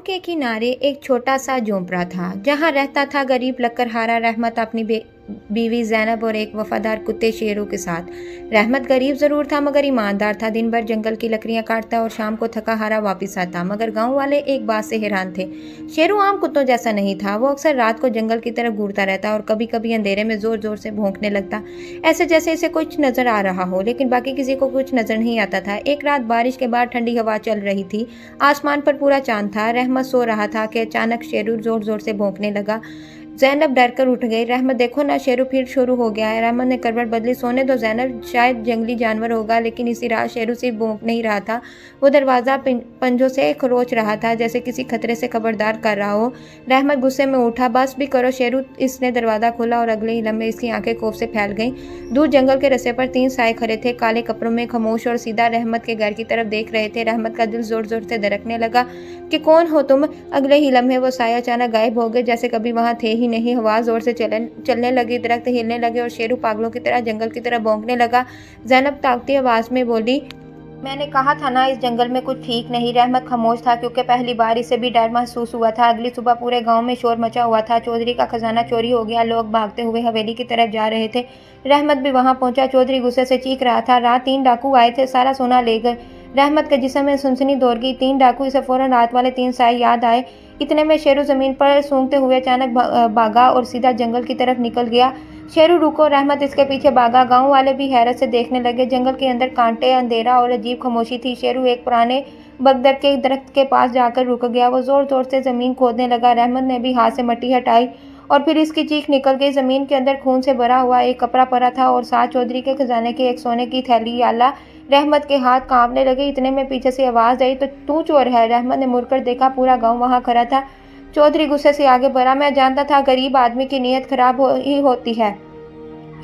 के किनारे एक छोटा सा झोंपड़ा था जहां रहता था गरीब लकड़हारा रहमत अपनी बीवी जैनब और एक वफादार कुत्ते शेरू के साथ। रहमत गरीब जरूर था मगर ईमानदार था। दिन भर जंगल की लकड़ियां काटता और शाम को थका हारा वापस आता। मगर गांव वाले एक बात से हैरान थे। शेरू आम कुत्तों जैसा नहीं था। वो अक्सर रात को जंगल की तरफ घूरता रहता और कभी कभी अंधेरे में जोर जोर से भौंकने लगता, ऐसे जैसे इसे कुछ नजर आ रहा हो, लेकिन बाकी किसी को कुछ नजर नहीं आता था। एक रात बारिश के बाद ठंडी हवा चल रही थी। आसमान पर पूरा चांद था। रहमत सो रहा था कि अचानक शेरू जोर जोर से भौंकने लगा। जैनब डरकर उठ गई। रहमत, देखो ना, शेरू फिर शुरू हो गया है। रहमत ने करवट बदली। सोने दो जैनब, शायद जंगली जानवर होगा। लेकिन इसी रात शेरू सिर्फ भौंक नहीं रहा था, वो दरवाजा पंजों से खरोच रहा था जैसे किसी खतरे से खबरदार कर रहा हो। रहमत गुस्से में उठा। बस भी करो शेरू। इसने दरवाजा खोला और अगले ही लम्हे इसकी आंखें खौफ से फैल गईं। दूर जंगल के रस्ते पर 3 साए खड़े थे, काले कपड़ों में, खामोश और सीधा रहमत के घर की तरफ देख रहे थे। रहमत का दिल जोर जोर से धड़कने लगा कि कौन हो तुम। अगले ही लम्हे वो साया अचानक गायब हो गए, जैसे कभी वहां थे ही नहीं। हवा जोर से चलने लगी, दरख्त हिलने लगे और शेरू पागलों की तरह जंगल की तरफ भौंकने लगा। जैनब ताकती आवाज में बोली, मैंने कहा था ना, इस जंगल में कुछ ठीक नहीं। रहमत खामोश था क्योंकि पहली बार इसे भी डर महसूस हुआ था। अगली सुबह पूरे गांव में शोर मचा हुआ था। चौधरी का खजाना चोरी हो गया। लोग भागते हुए हवेली की तरफ जा रहे थे। रहमत भी वहां पहुंचा। चौधरी गुस्से से चीख रहा था, रात 3 डाकू आए थे, सारा सोना ले गए। रहमत के जिस्म में सनसनी दौड़ गई। 3 डाकू, इसे फौरन रात वाले 3 साए याद आए। इतने में शेरू जमीन पर सूंघते हुए अचानक भागा और सीधा जंगल की तरफ निकल गया। शेरू रुको, रहमत इसके पीछे भागा। गांव वाले भी हैरत से देखने लगे। जंगल के अंदर कांटे, अंधेरा और अजीब खामोशी थी। शेरू एक पुराने बगदर के दरख्त के पास जाकर रुक गया। वो जोर जोर से जमीन खोदने लगा। रहमत ने भी हाथ से मिट्टी हटाई और फिर इसकी चीख निकल गई। जमीन के अंदर खून से भरा हुआ एक कपड़ा पड़ा था और साथ चौधरी के खजाने की एक सोने की थैली। आला रहमत के हाथ कांपने लगे। इतने में पीछे से आवाज आई, तो तू चोर है। रहमत ने मुड़कर देखा, पूरा गांव वहां खड़ा था। चौधरी गुस्से से आगे बढ़ा, मैं जानता था गरीब आदमी की नीयत खराब ही होती है।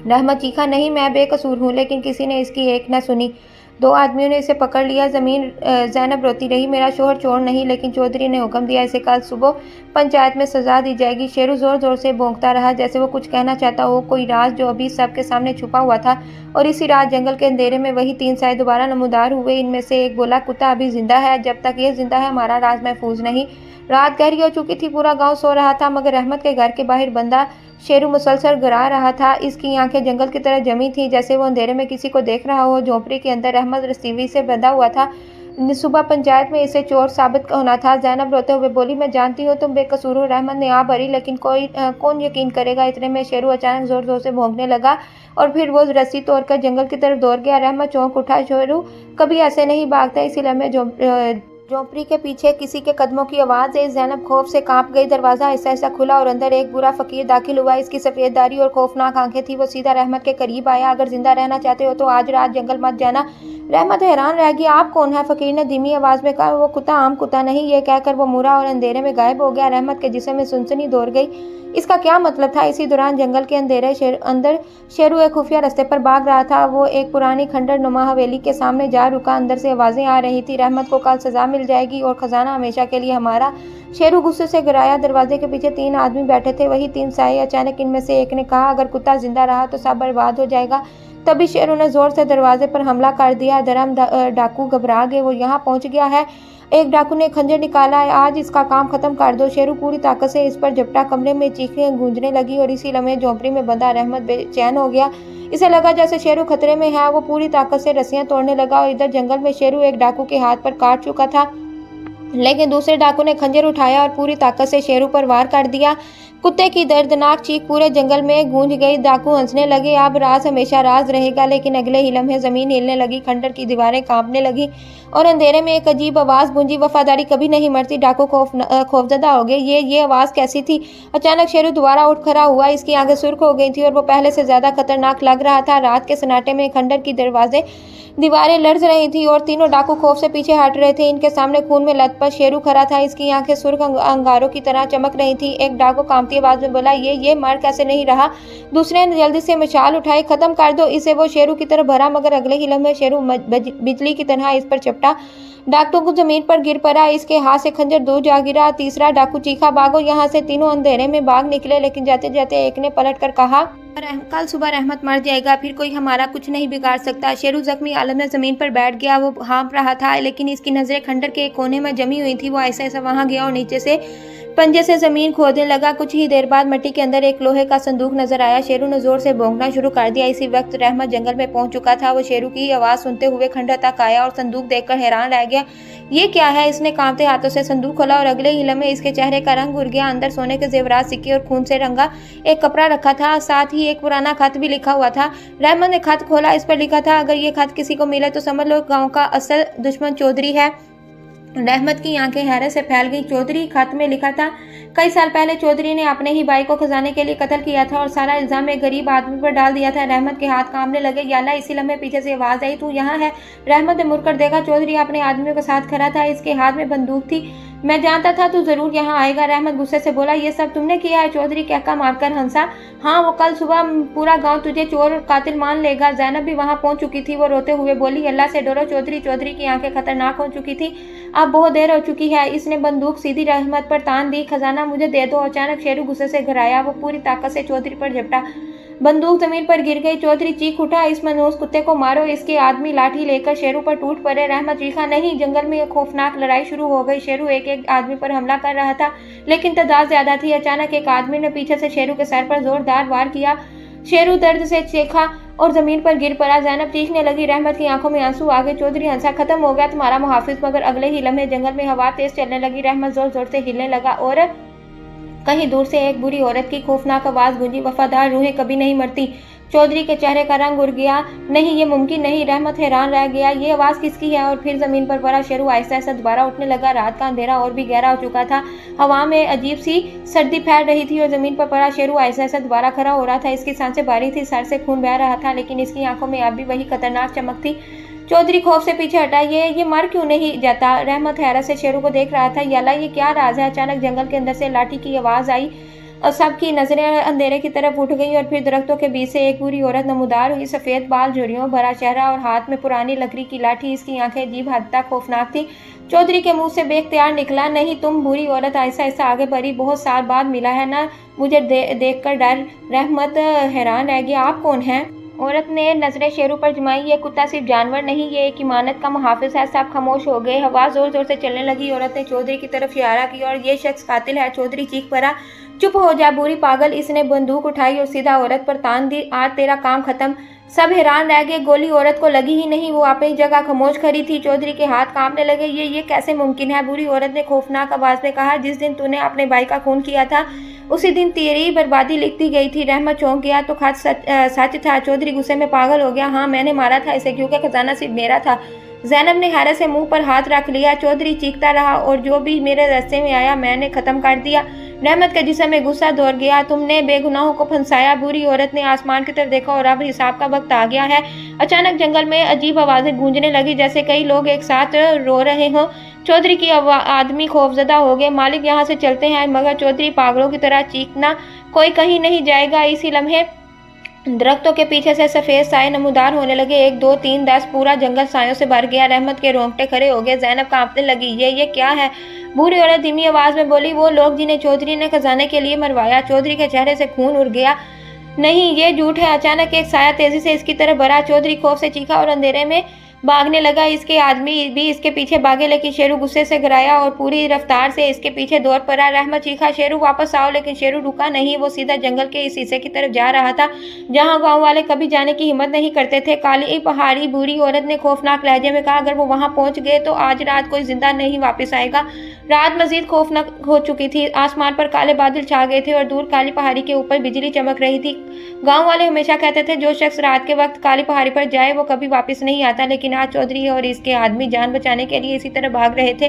रहमत चीखा, नहीं, मैं बेकसूर हूँ। लेकिन किसी ने इसकी एक न सुनी। 2 आदमियों ने इसे पकड़ लिया। जैनब रोती रही, मेरा शोहर चोर नहीं, लेकिन चौधरी ने हुक्म दिया, इसे कल सुबह पंचायत में सजा दी जाएगी। शेरू जोर जोर से भौंकता रहा जैसे वो कुछ कहना चाहता हो, कोई राज जो अभी सबके सामने छुपा हुआ था। और इसी रात जंगल के अंधेरे में वही 3 साए दोबारा नमूदार हुए। इनमें से एक बोला, कुत्ता अभी जिंदा है। जब तक ये जिंदा है हमारा राज महफूज नहीं। रात गहरी हो चुकी थी। पूरा गांव सो रहा था मगर रहमत के घर के बाहर बंदा शेरू मुसलसल गिरा रहा था। इसकी आंखें जंगल की तरह जमी थी जैसे वो अंधेरे में किसी को देख रहा हो। झोंपड़ी के अंदर रहमत रसीवी से बंधा हुआ था। सुबह पंचायत में इसे चोर साबित होना था। जैनब रोते हुए बोली, मैं जानती हूँ तुम बेकसूर हो। रहमत ने भरी, लेकिन कौन यकीन करेगा। इतने में शेरू अचानक जोर जोर से भौंकने लगा और फिर वो रस्सी तोड़कर जंगल की तरफ दौड़ गया। रहमत चौंक उठा। शेरू कभी ऐसे नहीं भागता। इसी लम्हे झोंपड़ी के पीछे किसी के कदमों की आवाज आई। जैनब खौफ से कांप गई। दरवाजा ऐसा ऐसा खुला और अंदर एक बुरा फकीर दाखिल हुआ। इसकी सफेद दाढ़ी और खौफनाक आंखें थी। वो सीधा रहमत के करीब आया। अगर जिंदा रहना चाहते हो तो आज रात जंगल मत जाना। रहमत हैरान रह गई, आप कौन है? फकीर ने धीमी आवाज में कहा, वो कुत्ता आम कुत्ता नहीं। ये कहकर वो मुड़ा और अंधेरे में गायब हो गया। रहमत के जिस्म में सनसनी दौड़ गई। इसका क्या मतलब था? इसी दौरान जंगल के अंदर शेरू एक खुफिया रास्ते पर भाग रहा था। वो एक पुरानी खंडर नुमा हवेली के सामने जा रुका। अंदर से आवाजें आ रही थी, रहमत को कल सजा मिल जाएगी और खजाना हमेशा के लिए हमारा। शेरू गुस्से से गिराया। दरवाजे के पीछे 3 आदमी बैठे थे, वही 3 साए। अचानक इनमें से एक ने कहा, अगर कुत्ता जिंदा रहा तो सब बर्बाद हो जाएगा। तभी शेरू ने जोर से दरवाजे पर हमला कर दिया। धर्म डाकू घबरा गए। वो यहाँ पहुंच गया है। एक डाकू ने खंजर निकाला है, आज इसका काम खत्म कर दो। शेरू पूरी ताकत से इस पर झपटा। कमरे में चीखें गूंजने लगी और इसी लम्हे झोंपड़ी में बंधा रहमत बेचैन हो गया। इसे लगा जैसे शेरू खतरे में है। वो पूरी ताकत से रस्सियां तोड़ने लगा और इधर जंगल में शेरू एक डाकू के हाथ पर काट चुका था, लेकिन दूसरे डाकू ने खंजर उठाया और पूरी ताकत से शेरू पर वार कर दिया। कुत्ते की दर्दनाक चीख पूरे जंगल में गूंज गई। डाकू हंसने लगे। अब राज हमेशा राज रहेगा। लेकिन अगले ही लम्हे जमीन हिलने लगी, खंडर की दीवारें कांपने लगी और अंधेरे में एक अजीब आवाज गूंजी, वफादारी कभी नहीं मरती। डाकू खौफजदा हो गए। ये आवाज कैसी थी? अचानक शेरू दोबारा उठ खड़ा हुआ। इसकी आंखें सुर्ख हो गई थी और वो पहले से ज्यादा खतरनाक लग रहा था। रात के सन्नाटे में खंडर की दीवारें लड़ रही थी और तीनों डाकू खौफ से पीछे हट रहे थे। इनके सामने खून में लथपथ शेरू खड़ा था। इसकी आंखें सुर्ख अंगारों की तरह चमक रही थी। एक डाकू कांपती आवाज में बोला, ये मर कैसे नहीं रहा? दूसरे ने जल्दी से मशाल उठाई, खत्म कर दो इसे। वो शेरू की तरफ भरा मगर अगले ही लम्हे शेरू बिजली की तरह इस पर चपटा। डाकू को जमीन पर गिर पड़ा। इसके हाथ से खंजर दूर जा गिरा। तीसरा डाकू चीखा, भागो यहाँ से। तीनों अंधेरे में भाग निकले, लेकिन जाते जाते एक ने पलट कर कहा, कल सुबह रहमत मर जाएगा, फिर कोई हमारा कुछ नहीं बिगाड़ सकता। शेरू जख्मी हालत में ज़मीन पर बैठ गया। वो हाँफ रहा था, लेकिन इसकी नज़रें खंडर के एक कोने में जमी हुई थी। वो ऐसा ऐसा वहाँ गया और नीचे से पंजे से ज़मीन खोदने लगा। कुछ ही देर बाद मिट्टी के अंदर एक लोहे का संदूक नजर आया। शेरू ने जोर से भौंकना शुरू कर दिया। इसी वक्त रहमत जंगल में पहुंच चुका था। वो शेरू की आवाज़ सुनते हुए खंडर तक आया और संदूक देखकर हैरान रह गया। ये क्या है? इसने कांपते हाथों से संदूक खोला और अगले ही लम्हे इसके चेहरे का रंग उड़ गया। अंदर सोने के जेवरात, सिक्के और खून से रंगा एक कपड़ा रखा था। साथ ही एक पुराना खत भी लिखा हुआ था। रहमत ने खत खोला। इस पर लिखा था, अगर ये खत किसी को मिले तो समझ लो गांव का असल दुश्मन चौधरी है। रहमत की आंखें हैरत से फैल गई। चौधरी? खत में लिखा था, कई साल पहले चौधरी ने अपने ही भाई को खजाने के लिए कत्ल किया था और सारा इल्जाम एक गरीब आदमी पर डाल दिया था। रहमत के हाथ कांपने लगे। याला! इसी लम्हे पीछे से आवाज आई, तू यहाँ है? रहमत ने मुड़कर देखा। चौधरी अपने आदमियों के साथ खड़ा था। इसके हाथ में बंदूक थी। मैं जानता था तू जरूर यहाँ आएगा। रहमत गुस्से से बोला, ये सब तुमने किया है? चौधरी कहका मारकर हंसा। हाँ, वो कल सुबह पूरा गांव तुझे चोर और कातिल मान लेगा। जैनब भी वहां पहुंच चुकी थी। वो रोते हुए बोली, अल्लाह से डरो चौधरी। चौधरी की आंखें खतरनाक हो चुकी थी। अब बहुत देर हो चुकी है। इसने बंदूक सीधी रहमत पर तान दी। खजाना मुझे दे दो। अचानक शेरू गुस्से से घर आया। वो पूरी ताकत से चौधरी पर झपटा। बंदूक जमीन पर गिर गई। चौधरी चीख उठा, इस मनहूस कुत्ते को मारो। इसके आदमी लाठी लेकर शेरू पर टूट पड़े। रहमत चीखा, नहीं। जंगल में एक खौफनाक लड़ाई शुरू हो गई। शेरू एक एक आदमी पर हमला कर रहा था, लेकिन तादाद ज्यादा थी। अचानक एक आदमी ने पीछे से शेरू के सर पर जोरदार वार किया। शेरू दर्द से चीखा और जमीन पर गिर पड़ा। जैनब चीखने लगी। रहमत की आंखों में आंसू आ गए। चौधरी हंसा, खत्म हो गया तुम्हारा मुहाफिज। मगर अगले ही लम्हे जंगल में हवा तेज चलने लगी। रहमत जोर जोर से हिलने लगा और कहीं दूर से एक बुरी औरत की खौफनाक आवाज गूंजी, वफादार रूहें कभी नहीं मरती। चौधरी के चेहरे का रंग उड़ गया। नहीं, ये मुमकिन नहीं। रहमत हैरान रह गया। ये आवाज किसकी है? और फिर जमीन पर पड़ा शेरू आहिस्ता आहिस्ता दोबारा उठने लगा। रात का अंधेरा और भी गहरा हो चुका था। हवा में अजीब सी सर्दी फैल रही थी और जमीन पर पड़ा शेरू आहिस्ता आहिस्ता दोबारा खड़ा हो रहा था। इसकी सांसें भारी थी, सर से खून बह रहा था, लेकिन इसकी आंखों में अब भी वही खतरनाक चमक थी। चौधरी खौफ से पीछे हटा। ये मर क्यों नहीं जाता? रहमत हैरत से शेरू को देख रहा था। याला, ये क्या राज है? अचानक जंगल के अंदर से लाठी की आवाज आई और सबकी नजरें अंधेरे की तरफ उठ गई और फिर दरख्तों के बीच से एक बुरी औरत नमूदार हुई। सफेद बाल, झुर्रियों भरा चेहरा और हाथ में पुरानी लकड़ी की लाठी। इसकी आंखें अजीब हद तक खौफनाक थी। चौधरी के मुंह से बेख्तियार निकला, नहीं। तुम? बुरी औरत आहिस्ता आहिस्ता आगे बढ़ी। बहुत साल बाद मिला है ना मुझे देखकर डर। रहमत हैरान रह गया, आप कौन हैं? औरत ने नजरें शेरू पर जमाई। ये कुत्ता सिर्फ जानवर नहीं, ये एक इमानत का मुहाफिज है। सब खामोश हो गए। हवा जोर जोर से चलने लगी। औरत ने चौधरी की तरफ इशारा किया और ये शख्स कातिल है। चौधरी चीख पड़ा, चुप हो जा बुरी पागल। इसने बंदूक उठाई और सीधा औरत पर तान दी। आज तेरा काम खत्म। सब हैरान रह गए। गोली औरत को लगी ही नहीं। वो अपनी जगह खामोश खड़ी थी। चौधरी के हाथ कांपने लगे। ये कैसे मुमकिन है? बुरी औरत ने खौफनाक आवाज में कहा, जिस दिन तूने अपने भाई का खून किया था उसी दिन तेरी बर्बादी लिखती गई थी। रहमत चौंक गया। तो खत सच था? चौधरी गुस्से में पागल हो गया। हाँ, मैंने मारा था इसे, क्योंकि खजाना सिर्फ मेरा था। जैनब ने हैरत से मुंह पर हाथ रख लिया। चौधरी चीखता रहा, और जो भी मेरे रास्ते में आया मैंने खत्म कर दिया। रहमत के जिस्म में गुस्सा दौड़ गया। तुमने बेगुनाहों को फंसाया। बुरी औरत ने आसमान की तरफ देखा, और अब हिसाब का वक्त आ गया है। अचानक जंगल में अजीब आवाजें गूंजने लगी, जैसे कई लोग एक साथ रो रहे हों। चौधरी की आदमी खौफजदा हो गए। मालिक, यहाँ से चलते हैं। मगर चौधरी पागलों की तरह चीखना, कोई कहीं नहीं जाएगा। इसी लम्हे दरख्तों के पीछे से सफेद साए नमूदार होने लगे। 1 2 3 10 पूरा जंगल सायों से भर गया। रहमत के रोंगटे खड़े हो गए। जैनब कांपने लगी। ये क्या है? बुरी औरत धीमी आवाज में बोली, वो लोग जिन्हें चौधरी ने खजाने के लिए मरवाया। चौधरी के चेहरे से खून उड़ गया। नहीं, ये झूठ है। अचानक एक साया तेजी से इसकी तरफ बढ़ा। चौधरी खौफ से चीखा और अंधेरे में भागने लगा। इसके आदमी भी इसके पीछे भागे, लेकिन शेरू गुस्से से गिराया और पूरी रफ्तार से इसके पीछे दौड़ पड़ा। रहमत चीखा, शेरू वापस आओ, लेकिन शेरू रुका नहीं। वो सीधा जंगल के इस हिस्से की तरफ जा रहा था जहां गांव वाले कभी जाने की हिम्मत नहीं करते थे। काली पहाड़ी। बुरी औरत ने खौफनाक लहजे में कहा, अगर वो वहां पहुंच गए तो आज रात कोई जिंदा नहीं वापस आएगा। रात मजीद खौफनाक हो चुकी थी। आसमान पर काले बादल छा गए थे और दूर काली पहाड़ी के ऊपर बिजली चमक रही थी। गांव वाले हमेशा कहते थे, जो शख्स रात के वक्त काली पहाड़ी पर जाए वो कभी वापस नहीं आता, लेकिन आज चौधरी और इसके आदमी जान बचाने के लिए इसी तरह भाग रहे थे।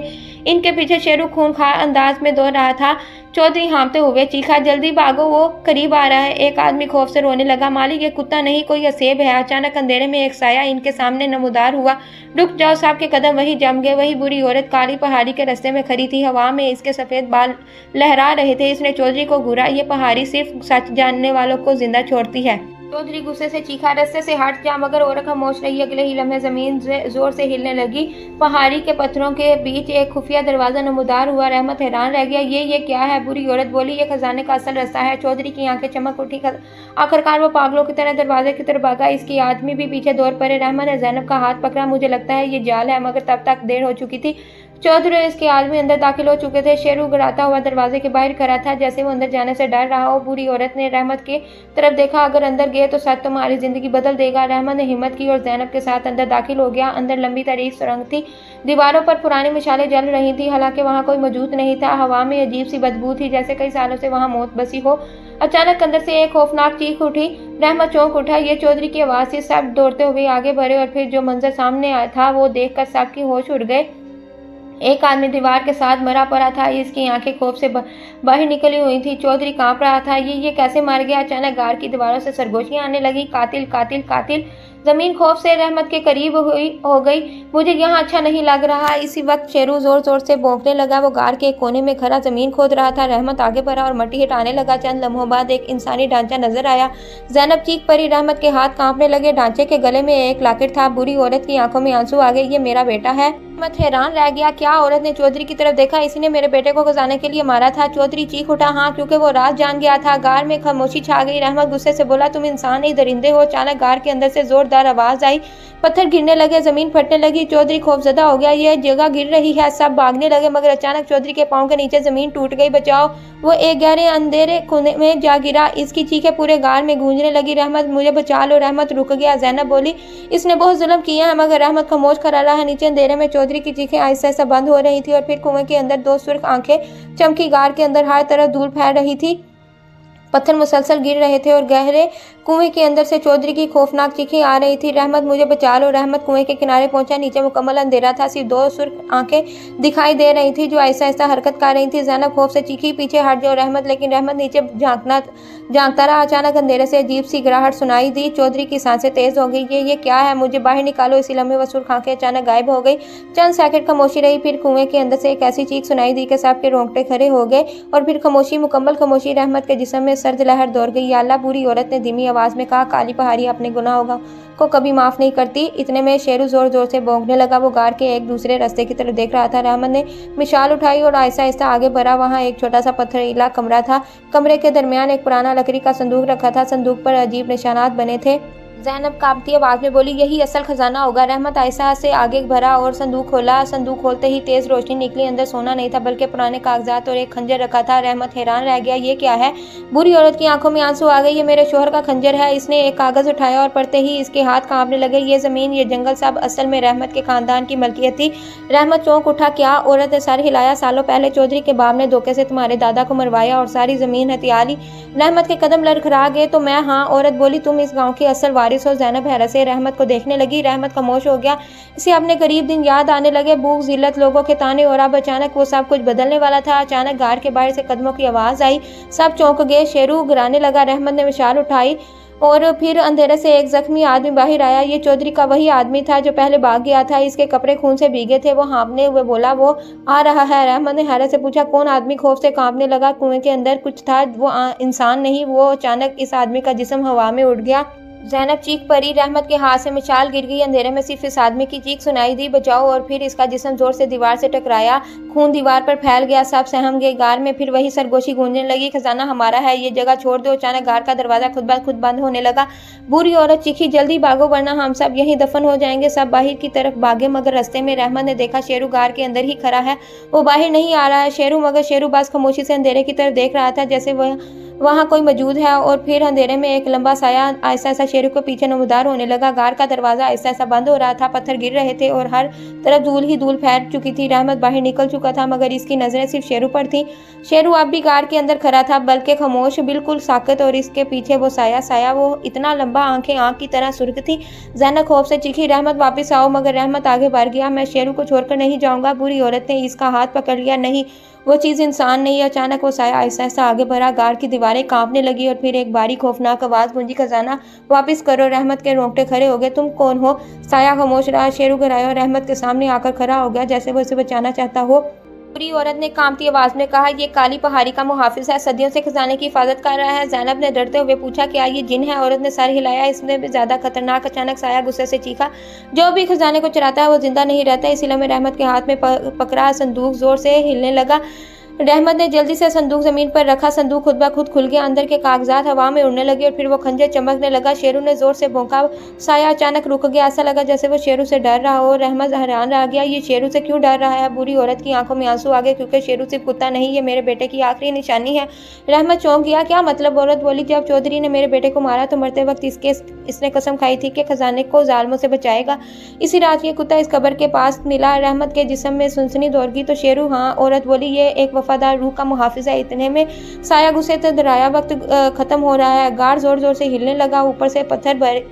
इनके पीछे शेरू खूंखार अंदाज में दौड़ रहा था। चौधरी हाँफते हुए चीखा, जल्दी भागो, वो करीब आ रहा है। एक आदमी खौफ से रोने लगा। मालिक, ये कुत्ता नहीं, कोई असेब है। अचानक अंधेरे में एक साया इनके सामने नमूदार हुआ। रुक जाओ। साहब के कदम वही जम गए। वही बुरी औरत काली पहाड़ी के रास्ते में खड़ी थी। हवा में इसके सफेद बाल लहरा रहे थे। इसने चौधरी को घूरा। ये पहाड़ी सिर्फ सच जानने वालों को जिंदा छोड़ती है। चौधरी गुस्से से चीखा, रास्ते से हट जा। मगर औरत खामोश रही। अगले ही लम्हे जमीन जोर से हिलने लगी। पहाड़ी के पत्थरों के बीच एक खुफिया दरवाजा नमूदार हुआ। रहमत हैरान रह गया। ये क्या है? बुरी औरत बोली, ये खजाने का असल रास्ता है। चौधरी की आंखें चमक उठी। आखिरकार वो पागलों की तरह दरवाजे की तरफ भागा। इसकी आदमी भी पीछे दौड़ पड़े। रहमत ने जैनब का हाथ पकड़ा। मुझे लगता है ये जाल है। मगर तब तक देर हो चुकी थी। चौधरी और इसके आदमी अंदर दाखिल हो चुके थे। शेरू गिराता हुआ दरवाजे के बाहर खड़ा था, जैसे वो अंदर जाने से डर रहा हो। बुरी औरत ने रहमत की तरफ देखा। अगर अंदर गए तो सच तुम्हारी जिंदगी बदल देगा। रहमत ने हिम्मत की और जैनब के साथ अंदर दाखिल हो गया। अंदर लंबी तारीक सुरंग थी। दीवारों पर पुरानी मिसालें जल रही थी, हालांकि वहां कोई मौजूद नहीं था। हवा में अजीब सी बदबू थी, जैसे कई सालों से वहां मौत बसी हो। अचानक अंदर से एक खौफनाक चीख उठी। रहमत चौंक उठा। ये चौधरी की आवाज थी। सब दौड़ते हुए आगे बढ़े और फिर जो मंजर सामने आया था वो देखकर सबके होश उड़ गए। एक आदमी दीवार के साथ मरा पड़ा था। इसकी आंखें खौफ से बाहर निकली हुई थी। चौधरी कांप रहा था। ये कैसे मार गया? अचानक गार की दीवारों से सरगोशियां आने लगी। कातिल कातिल कातिल। जमीन खौफ से रहमत के करीब हो गई। मुझे यहाँ अच्छा नहीं लग रहा। इसी वक्त शेरू जोर जोर से भौंकने लगा। वो गार के एक कोने में खड़ा जमीन खोद रहा था। रहमत आगे बढ़ा और मट्टी हटाने लगा। चंद लम्हों बाद एक इंसानी ढांचा नजर आया। जैनब चीख पड़ी। रहमत के हाथ कांपने लगे। ढांचे के गले में एक लॉकेट था। बुरी औरत की आंखों में आंसू आ गए। ये मेरा बेटा है। रहमत हैरान रह गया। क्या? औरत ने चौधरी की तरफ देखा। इसी ने मेरे बेटे को खजाने के लिए मारा था। चौधरी चीख उठा। हाँ, क्योंकि वो राज जान गया था। गार में खामोशी छा गई। रहमत गुस्से से बोला, तुम इंसान नहीं दरिंदे हो। अचानक गार के अंदर से जोरदार आवाज आई। पत्थर गिरने लगे। जमीन फटने लगी। चौधरी खौफजदा हो गया। यह जगह गिर रही है। सब भागने लगे, मगर अचानक चौधरी के पांव के नीचे जमीन टूट गई। बचाओ! वो एक गहरे अंधेरे कोने में जा गिरा। इसकी चीखें पूरे गार में गूंजने लगी। रहमत, मुझे बचा लो। रहमत रुक गया। जैनब बोली, इसने बहुत जुल्म किया है। मगर रहमत खामोश खड़ा रहा। नीचे अंधेरे में चौधरी की चीखें आहिस्ता आहिस्ता बंद हो रही थी और फिर कुएं के अंदर दो सुर्ख आंखें चमकी। गार के अंदर हर तरफ धूल फैल रही थी। पत्थर मुसलसल गिर रहे थे और गहरे कुएं के अंदर से चौधरी की खौफनाक चीखें आ रही थी। रहमत, मुझे बचा लो। रहमत कुएं के किनारे पहुंचा। नीचे मुकम्मल अंधेरा था। सिर्फ दो सुर्ख आंखें दिखाई दे रही थी जो आहिस्ता आहिस्ता हरकत कर रही थी। जैनब खौफ से चीखी, पीछे हट जाओ रहमत। लेकिन रहमत नीचे झांकता रहा। अचानक अंधेरे से अजीब सी गिराहट सुनाई दी। चौधरी की सांसें तेज हो गई। ये क्या है? मुझे बाहर निकालो। इसी लम्हे वो सुर्ख आंखें अचानक गायब हो गई। चंद सेकंड खामोशी रही। फिर कुएं के अंदर से एक ऐसी चीख सुनाई दी कि सबके रोंगटे खड़े हो गए और फिर खामोशी, मुकम्मल खामोशी। रहमत के जिस्म में सर्द लहर दौड़ गई। या अल्लाह, बुरी औरत ने धीमी आवाज में कहा, काली पहाड़ी अपने गुनाहों को कभी माफ नहीं करती। इतने में शेरू जोर जोर से भौंकने लगा। वो गार के एक दूसरे रास्ते की तरफ देख रहा था। रहमत ने मिसाल उठाई और आहिस्ता आहिस्ता आगे बढ़ा। वहां एक छोटा सा पथरीला कमरा था। कमरे के दरमियान एक पुराना लकड़ी का संदूक रखा था। संदूक पर अजीब निशानात बने थे। जैनब कांपती आवाज में बोली, यही असल खजाना होगा। रहमत आहिस्ता से आगे बढ़ा और संदूक खोला। संदूक खोलते ही तेज रोशनी निकली। अंदर सोना नहीं था, बल्कि पुराने कागजात और एक खंजर रखा था। रहमत हैरान रह गया। ये क्या है? बुरी औरत की आंखों में आंसू आ गए। ये मेरे शोहर का खंजर है। इसने एक कागज उठाया और पढ़ते ही इसके हाथ कांपने लगे। ये जमीन, ये जंगल सब असल में रहमत के खानदान की मलकियत थी। रहमत चौंक उठा। क्या? औरत ने सर हिलाया। सालों पहले चौधरी के बाप ने धोखे से तुम्हारे दादा को मरवाया और सारी जमीन हथिया ली। रहमत के कदम लड़खड़ा गए। तो मैं? हाँ, औरत बोली, तुम इस गाँव की असल वारिस हो। जैनब हैरत से रहमत को देखने लगी। रहमत खामोश हो गया। इसे अपने करीब दिन याद आने लगे। भूख, जिल्लत, लोगों के ताने और अब अचानक वो सब कुछ बदलने वाला था। अचानक गार के बाहर से कदमों की आवाज आई। सब चौंक गए। शेरू गिराने लगा। रहमत ने विशाल उठाई और फिर अंधेरे से एक जख्मी आदमी बाहर आया। ये चौधरी का वही आदमी था जो पहले भाग गया था। इसके कपड़े खून से भीगे थे। वो हाँफने हुए बोला, वो आ रहा है। रहमत ने हैरत से पूछा, कौन? आदमी खौफ से कांपने लगा। कुएं के अंदर कुछ था। वो इंसान नहीं। वो अचानक इस आदमी का जिस्म हवा में उड़ गया। जैनब चीख पड़ी। रहमत के हाथ से मिसाल गिर गई। अंधेरे में सिर्फ इस आदमी की चीख सुनाई दी, बचाओ! और फिर इसका जिस्म जोर से दीवार से टकराया। खून दीवार पर फैल गया। सब सहम गए। गार में फिर वही सरगोशी गूंजने लगी। खजाना हमारा है। ये जगह छोड़ दो। अचानक गार का दरवाजा खुद ब खुद बंद होने लगा। बुरी औरत चीखी, जल्दी भागो वरना हम सब यहीं दफन हो जाएंगे। सब बाहर की तरफ भागे, मगर रास्ते में रहमत ने देखा शेरू गार के अंदर ही खड़ा है। वो बाहर नहीं आ रहा है। शेरू, मगर शेरू बस खामोशी से अंधेरे की तरफ देख रहा था, जैसे वहाँ कोई मौजूद है। और फिर अंधेरे में एक लंबा साया आहिस्ता आहिस्ता शेरू के पीछे नमूदार होने लगा। गार का दरवाजा आहिस्ता आहिस्ता बंद हो रहा था। पत्थर गिर रहे थे और हर तरफ धूल ही धूल फैल चुकी थी। रहमत बाहर निकल चुका था, मगर इसकी नजरें सिर्फ शेरू पर थी। शेरू अब भी गार के अंदर खड़ा था, बल्कि खामोश, बिल्कुल साकत। और इसके पीछे वो साया वो इतना लंबा, आंखें आंख की तरह सुर्ख थी। जैनब खौफ से चीखी, रहमत वापस आओ। मगर रहमत आगे बढ़ गया। मैं शेरू को छोड़कर नहीं जाऊंगा। बुरी औरत ने इसका हाथ पकड़ लिया। नहीं, वो चीज़ इंसान नहीं। अचानक वो साया आहिस्ता आहिस्ता आगे बढ़ा। गार की दीवारें कांपने लगी और फिर एक बारी खौफनाक आवाज गूंजी, खजाना वापस करो। रहमत के रोंगटे खड़े हो गए। तुम कौन हो? साया खामोश रहा। शेरू गिराया और रहमत के सामने आकर खड़ा हो गया, जैसे वो उसे बचाना चाहता हो। बुरी औरत ने कांपती आवाज में कहा, ये काली पहाड़ी का मुहाफिज है, सदियों से खजाने की हिफाजत कर रहा है। जैनब ने डरते हुए पूछा, क्या ये जिन है? औरत ने सर हिलाया। इसमें भी ज्यादा खतरनाक। अचानक साया गुस्से से चीखा, जो भी खजाने को चुराता है वो जिंदा नहीं रहता। इसी लम्हे रहमत के हाथ में पकड़ा संदूक जोर से हिलने लगा। रहमत ने जल्दी से संदूक जमीन पर रखा। संदूक खुद ब खुद खुल गया। अंदर के कागजात हवा में उड़ने लगे और फिर वो खंजर चमकने लगा। शेरू ने जोर से भौंका। साया अचानक रुक गया। ऐसा लगा जैसे वो शेरू से डर रहा हो। रहमत हैरान रह गया, ये शेरू से क्यों डर रहा है? बुरी औरत की आंखों में आंसू आ गए, क्योंकि शेरू सिर्फ कुत्ता नहीं, ये मेरे बेटे की आखिरी निशानी है। रहमत चौंक गया। क्या मतलब? औरत बोली, जब चौधरी ने मेरे बेटे को मारा तो मरते वक्त इसने कसम खाई थी कि खजाने को जालिमों से बचाएगा। इसी रात ये कुत्ता इस कब्र के पास मिला। रहमत के जिस्म में सुनसनी दौड़ गई। तो शेरू? हाँ। औरत बोली, ये एक वफादार रूह का मुहाफिज है। इतने में साया गुस्से से डराया, वक्त खत्म हो रहा है। गार जोर जोर से हिलने लगा। ऊपर से पत्थर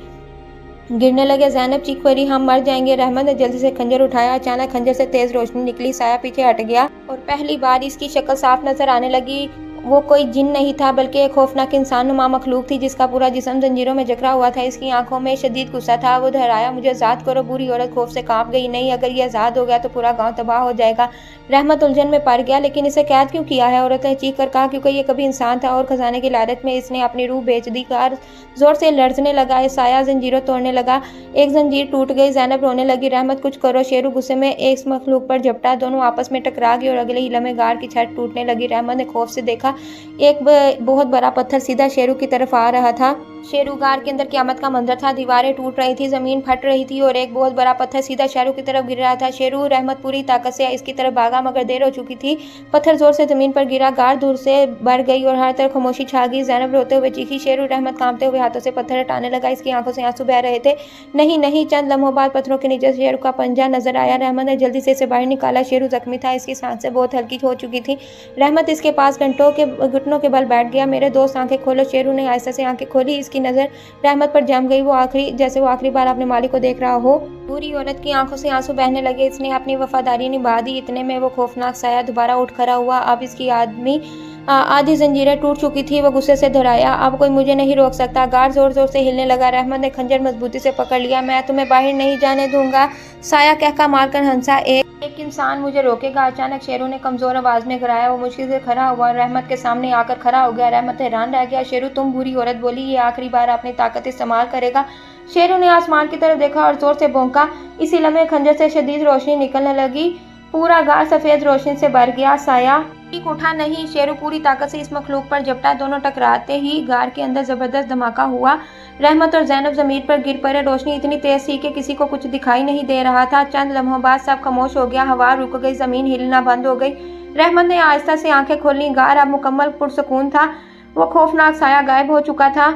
गिरने लगे। जैनब चीख पड़ी, हम मर जाएंगे। रहमत ने जल्दी से खंजर उठाया। अचानक खंजर से तेज रोशनी निकली। साया पीछे हट गया और पहली बार इसकी शक्ल साफ नजर आने लगी। वो कोई जिन नहीं था, बल्कि एक खौफनाक इंसान नुमा मखलूक थी, जिसका पूरा जिस्म जंजीरों में जकड़ा हुआ था। इसकी आंखों में शदीद गुस्सा था। वो धराया, मुझे आज़ाद करो। बुरी औरत खौफ से कांप गई। नहीं, अगर ये आज़ाद हो गया तो पूरा गांव तबाह हो जाएगा। रहमत उलझन में पड़ गया, लेकिन इसे कैद क्यों किया है? औरत ने चीख कर कहा, क्योंकि ये कभी इंसान था और खजाने की लालच में इसने अपनी रूह बेच दी। कार जोर से लड़ने लगा। साया जंजीरों तोड़ने लगा। एक जंजीर टूट गई। जैनब रोने लगी। रहमत कुछ करो। शेरू गुस्से में एक मखलूक पर झपटा। दोनों आपस में टकरा गए और अगले ही लम्हे गार की छत टूटने लगी। रहमत ने खौफ से देखा, एक बहुत बड़ा पत्थर सीधा शेरू की तरफ आ रहा था। शेरू गार के अंदर क़यामत का मंजर था। दीवारें टूट रही थी, जमीन फट रही थी और एक बहुत बड़ा पत्थर सीधा शेरू की तरफ गिर रहा था। शेरू रहमत पूरी ताकत से इसकी तरफ भागा, मगर देर हो चुकी थी। पत्थर जोर से जमीन पर गिरा। गार दूर से बढ़ गई और हर तरफ खामोशी छा गई। जैनब रोते हुए चीखी। शेरू रहमत कांपते हुए हाथों से पत्थर हटाने लगा। इसकी आंखों से आंसू बह रहे थे। नहीं नहीं। चंद लम्हों बाद पत्थरों के नीचे शेरू का पंजा नजर आया। रहमत ने जल्दी से इसे बाहर निकाला। शेरू जख्मी था, इसकी सांसें बहुत हल्की हो चुकी थी। रहमत इसके पास घुटनों के बल बैठ गया। मेरे दोस्त आंखें खोलो। शेरू ने आहिस्ता से आंखें खोली। इसकी नजर रहमत पर जम गई। जैसे वो आखिरी बार अपने मालिक को देख रहा हो। बुरी औरत की आंखों से आंसू बहने लगे। इसने अपनी वफादारी निभा दी। इतने में वो खौफनाक साया दोबारा उठ खड़ा हुआ। अब इसकी आधी जंजीरें टूट चुकी थी। वो गुस्से से धराया, अब कोई मुझे नहीं रोक सकता। गार जोर जोर से हिलने लगा। रहमत ने खंजर मजबूती से पकड़ लिया। मैं तुम्हें बाहर नहीं जाने दूंगा। साया कहकर मारकर हंसा, एक इंसान मुझे रोकेगा? अचानक शेरू ने कमजोर आवाज में गिराया। वो मुश्किल से खड़ा हुआ, रहमत के सामने आकर खड़ा हो गया। रहमत हैरान रह गया। शेरू तुम? बुरी औरत बोली, ये आखिरी बार अपनी ताकत इस्तेमाल करेगा। शेरू ने आसमान की तरफ देखा और जोर से भौंका। इसी लम्हे खंजर से शदीद रोशनी निकलने लगी। पूरा गार सफेद रोशनी से भर गया। साया ठीक उठा नहीं। शेरू पूरी ताकत से इस मखलूक पर झपटा। दोनों टकराते ही गार के अंदर जबरदस्त धमाका हुआ। रहमत और जैनब जमीन पर गिर पड़े। रोशनी इतनी तेज थी कि किसी को कुछ दिखाई नहीं दे रहा था। चंद लम्हों बाद सब खामोश हो गया। हवा रुक गई, जमीन हिलना बंद हो गई। रहमत ने आहिस्ता से आंखें खोली। गार अब मुकम्मल पुरसुकून था। वो खौफनाक साया गायब हो चुका था।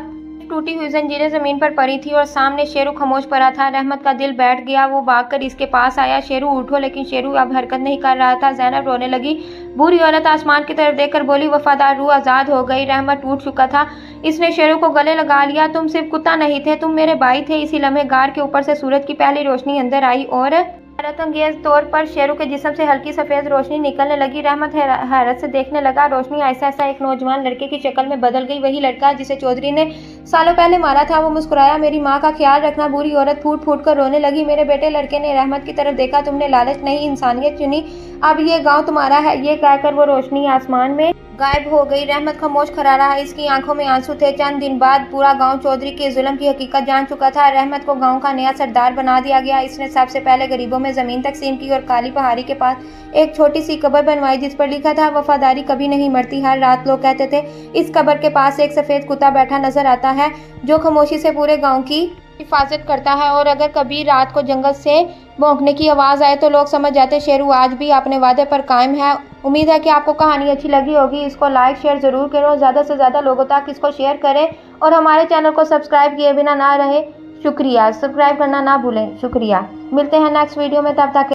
टूटी हुई जंजीरें जमीन पर पड़ी थी और सामने शेरू खामोश पड़ा था। रहमत का दिल बैठ गया। वो भागकर इसके पास आया। शेरू उठो, लेकिन शेरू अब हरकत नहीं कर रहा था। जैनब रोने लगी। बुरी औरत आसमान की तरफ देखकर बोली, वफादार रूह आजाद हो गई। रहमत टूट चुका था। इसने शेरू को गले लगा लिया। तुम सिर्फ कुत्ता नहीं थे, तुम मेरे भाई थे। इसी लम्हे गार के ऊपर से सूरज की पहली रोशनी अंदर आई और हैरतअंगेज तौर पर शेरू के जिस्म से हल्की सफेद रोशनी निकलने लगी। रहमत हैरत से देखने लगा। रोशनी ऐसा ऐसा एक नौजवान लड़के की शक्ल में बदल गई। वही लड़का जिसे चौधरी ने सालों पहले मारा था। वो मुस्कुराया, मेरी माँ का ख्याल रखना। बुरी औरत फूट फूट कर रोने लगी। मेरे बेटे। लड़के ने रहमत की तरफ देखा। तुमने लालच नहीं, इंसानियत चुनी। अब ये गाँव तुम्हारा है। ये कहकर वो रोशनी आसमान में गायब हो गई। रहमत खामोश खड़ा रहा। इसकी आंखों में आंसू थे। चंद दिन बाद पूरा गांव चौधरी के जुल्म की हकीकत जान चुका था। रहमत को गांव का नया सरदार बना दिया गया। इसने सबसे पहले गरीबों में जमीन तकसीम की और काली पहाड़ी के पास एक छोटी सी कब्र बनवाई, जिस पर लिखा था, वफादारी कभी नहीं मरती। हर रात लोग कहते थे, इस कब्र के पास एक सफेद कुत्ता बैठा नजर आता है, जो खामोशी से पूरे गाँव की हिफाजत करता है। और अगर कभी रात को जंगल से भौंकने की आवाज़ आए तो लोग समझ जाते शेरू आज भी अपने वादे पर कायम है। उम्मीद है कि आपको कहानी अच्छी लगी होगी। इसको लाइक शेयर ज़रूर करो, ज़्यादा से ज़्यादा लोगों तक इसको शेयर करें और हमारे चैनल को सब्सक्राइब किए बिना ना रहे। शुक्रिया। सब्सक्राइब करना ना भूलें। शुक्रिया। मिलते हैं नेक्स्ट वीडियो में, तब तक